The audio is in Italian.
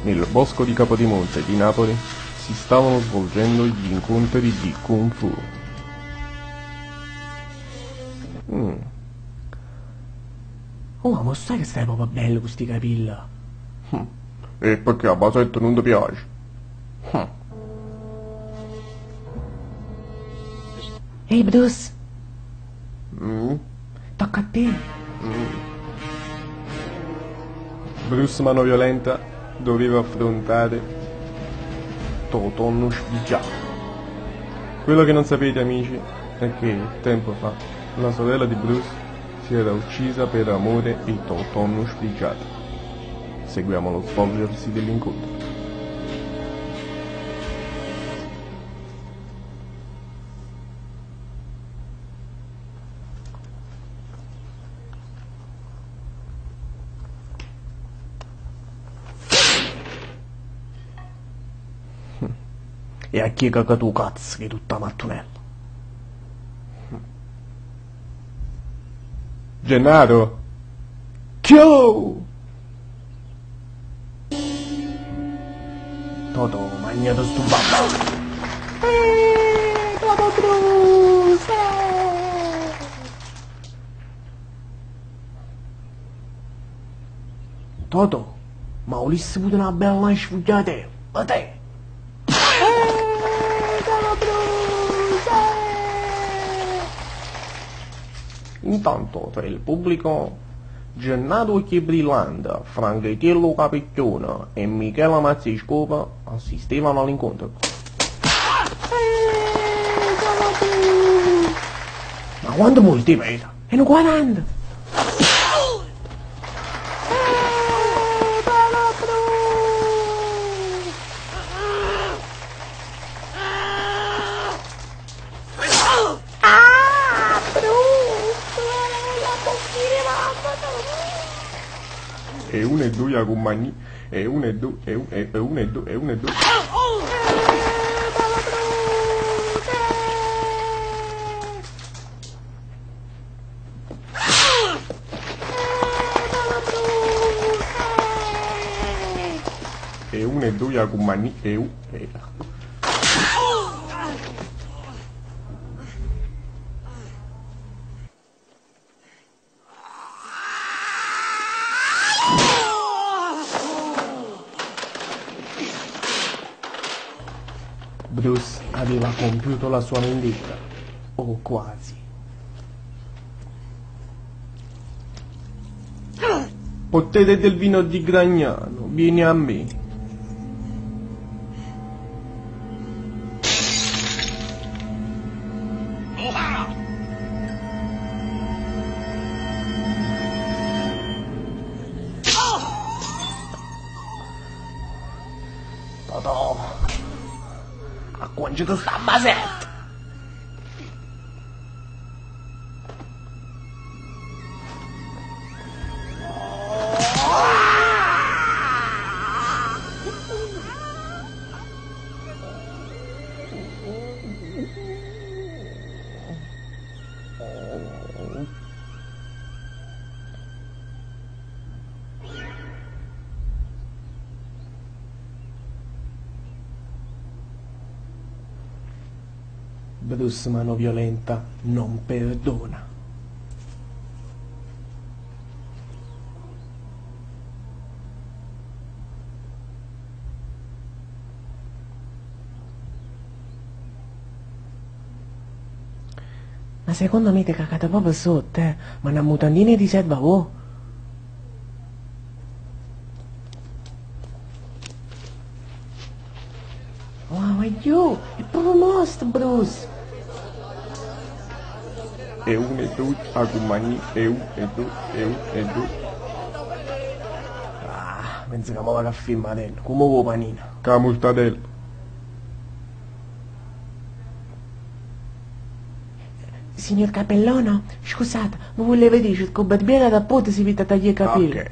Nel bosco di Capodimonte di Napoli si stavano svolgendo gli incontri di Kung Fu. Oh, ma sai che stai proprio bello con sti capelli? E perché a Basetto non ti piace? Ehi, Bruce, Mm? tocca a te. Bruce Mano Violenta doveva affrontare Totonno Sbigiato. Quello che non sapete, amici, è che tempo fa la sorella di Bruce si era uccisa per amore di Totonno Sbigiato. Seguiamo lo svolgersi dell'incontro. E a chi è che tu cazzo che tutta mattonella? Gennaro! Ciao! Toto, magnato sto babbo. Toto Bruce! Toto, ma volessi pure una bella sfugliata a te? Toto Bruce! Intanto tra il pubblico Gennaro Chibrillanda, Franchetello Capicchione e Michela Mazziscopa assistevano all'incontro. Toto Bruce! Ma quanto vuoi ti vedo? E non 40! Toto Bruce! Ah, Bruce! La bocchina, mamma! E uno e due a compagni, e uno e due, e uno e due, e uno e due. E uno e due a compagni, e uno e Bruce aveva compiuto la sua vendetta, o quasi. Potete del vino di Gragnano, vieni a me. Toto, a quanto sta basetta? Bruce Mano Violenta non perdona. Ma secondo me ti cagate proprio sotto, eh? Ma una mutandina di serva voi? Wow, io, è proprio mostro, Bruce! E uno e due a compagni, e uno e due, e uno e due. Ah, penso che mi vado a filmare, come vuoi panina. Camurtadella. Signor Capellono, scusate, ma volevo dire che con Barbiera da Ponte si vede a tagliare i capelli. Ok.